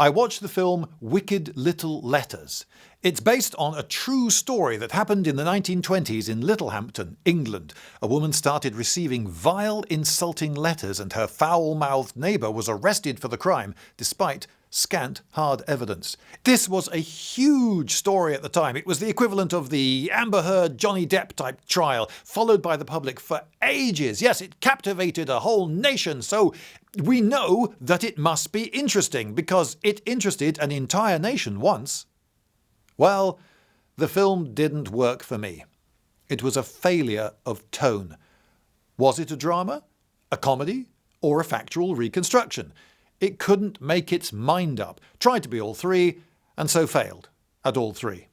I watched the film Wicked Little Letters. It's based on a true story that happened in the 1920s in Littlehampton, England. A woman started receiving vile, insulting letters and her foul-mouthed neighbour was arrested for the crime, despite scant hard evidence. This was a huge story at the time. It was the equivalent of the Amber Heard Johnny Depp type trial, followed by the public for ages. Yes, it captivated a whole nation, so we know that it must be interesting, because it interested an entire nation once. Well, the film didn't work for me. It was a failure of tone. Was it a drama, a comedy, or a factual reconstruction? It couldn't make its mind up, tried to be all three, and so failed at all three.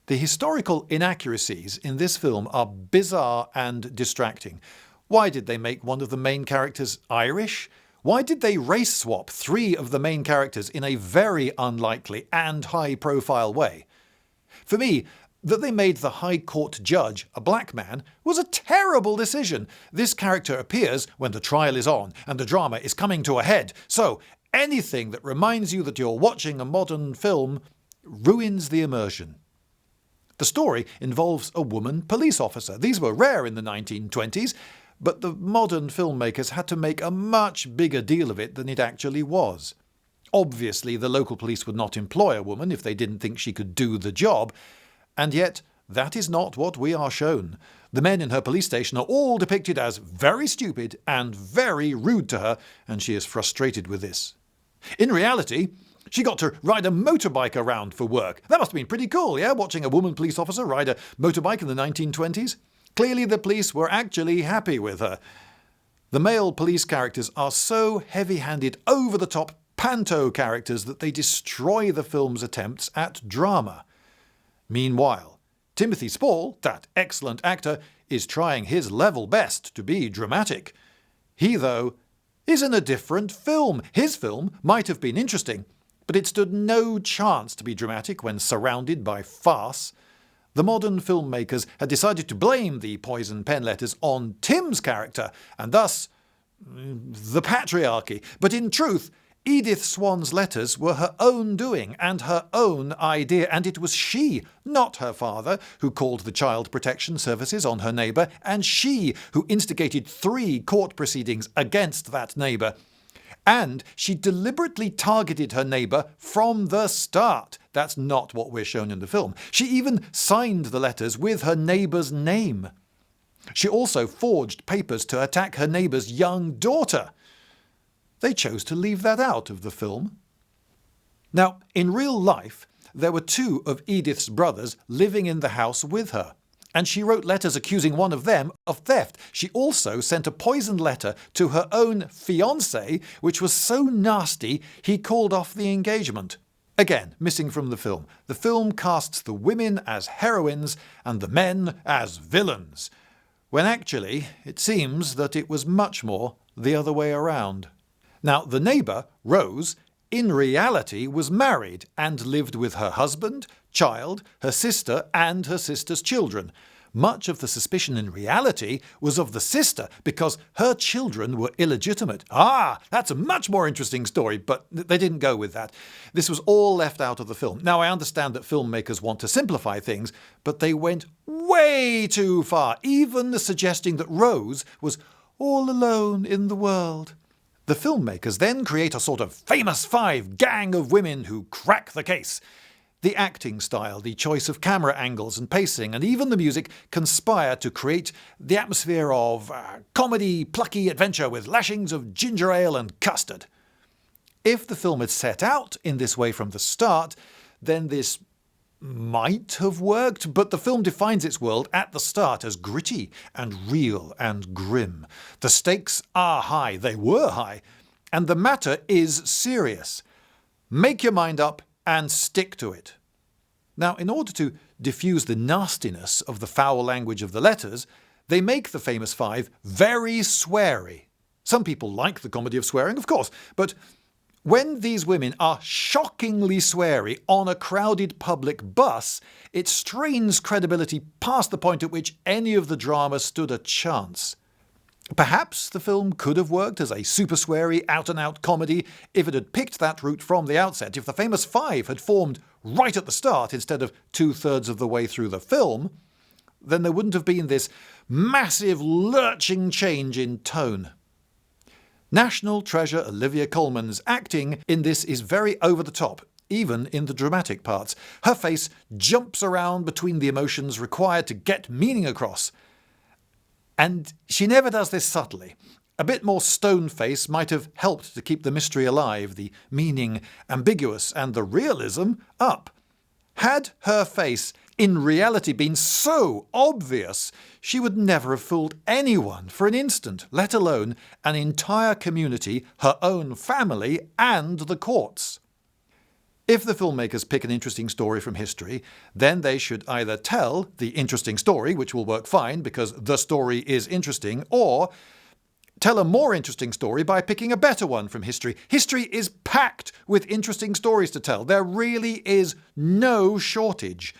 The historical inaccuracies in this film are bizarre and distracting. Why did they make one of the main characters Irish? Why did they race swap three of the main characters in a very unlikely and high-profile way? For me, that they made the High Court judge a black man was a terrible decision. This character appears when the trial is on and the drama is coming to a head. So anything that reminds you that you're watching a modern film ruins the immersion. The story involves a woman police officer. These were rare in the 1920s, but the modern filmmakers had to make a much bigger deal of it than it actually was. Obviously, the local police would not employ a woman if they didn't think she could do the job. And yet, that is not what we are shown. The men in her police station are all depicted as very stupid and very rude to her, and she is frustrated with this. In reality, she got to ride a motorbike around for work. That must have been pretty cool, yeah, watching a woman police officer ride a motorbike in the 1920s? Clearly the police were actually happy with her. The male police characters are so heavy-handed, over-the-top panto characters that they destroy the film's attempts at drama. Meanwhile, Timothy Spall, that excellent actor, is trying his level best to be dramatic. He, though, is in a different film. His film might have been interesting, but it stood no chance to be dramatic when surrounded by farce. The modern filmmakers had decided to blame the poison pen letters on Tim's character, and thus the patriarchy. But in truth, Edith Swan's letters were her own doing and her own idea, and it was she, not her father, who called the child protection services on her neighbour, and she who instigated 3 court proceedings against that neighbour. And she deliberately targeted her neighbour from the start. That's not what we're shown in the film. She even signed the letters with her neighbour's name. She also forged papers to attack her neighbour's young daughter. They chose to leave that out of the film. Now, in real life, there were 2 of Edith's brothers living in the house with her, and she wrote letters accusing one of them of theft. She also sent a poisoned letter to her own fiancé, which was so nasty he called off the engagement. Again, missing from the film. The film casts the women as heroines and the men as villains, when actually it seems that it was much more the other way around. Now, the neighbour, Rose, in reality was married and lived with her husband, child, her sister and her sister's children. Much of the suspicion in reality was of the sister because her children were illegitimate. That's a much more interesting story, but they didn't go with that. This was all left out of the film. Now, I understand that filmmakers want to simplify things, but they went way too far, even suggesting that Rose was all alone in the world. The filmmakers then create a sort of famous 5 gang of women who crack the case. The acting style, the choice of camera angles and pacing, and even the music conspire to create the atmosphere of comedy, plucky adventure with lashings of ginger ale and custard. If the film had set out in this way from the start, then this might have worked, but the film defines its world at the start as gritty and real and grim. The stakes are high, they were high, and the matter is serious. Make your mind up and stick to it. Now, in order to diffuse the nastiness of the foul language of the letters, they make the famous 5 very sweary. Some people like the comedy of swearing, of course, but when these women are shockingly sweary on a crowded public bus, it strains credibility past the point at which any of the drama stood a chance. Perhaps the film could have worked as a super sweary, out-and-out comedy if it had picked that route from the outset, if the famous five had formed right at the start instead of 2/3 of the way through the film, then there wouldn't have been this massive lurching change in tone. National treasure Olivia Colman's acting in this is very over the top, even in the dramatic parts. Her face jumps around between the emotions required to get meaning across. And she never does this subtly. A bit more stone face might have helped to keep the mystery alive, the meaning ambiguous, and the realism up. Had her face in reality been so obvious, she would never have fooled anyone for an instant, let alone an entire community, her own family, and the courts. If the filmmakers pick an interesting story from history, then they should either tell the interesting story, which will work fine because the story is interesting, or tell a more interesting story by picking a better one from history. History is packed with interesting stories to tell. There really is no shortage.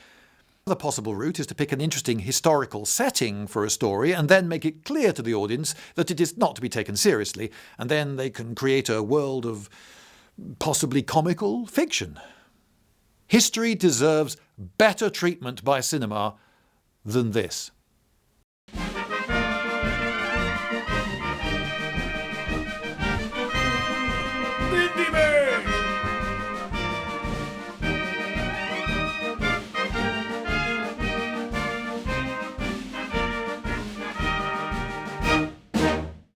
The possible route is to pick an interesting historical setting for a story and then make it clear to the audience that it is not to be taken seriously, and then they can create a world of possibly comical fiction. History deserves better treatment by cinema than this.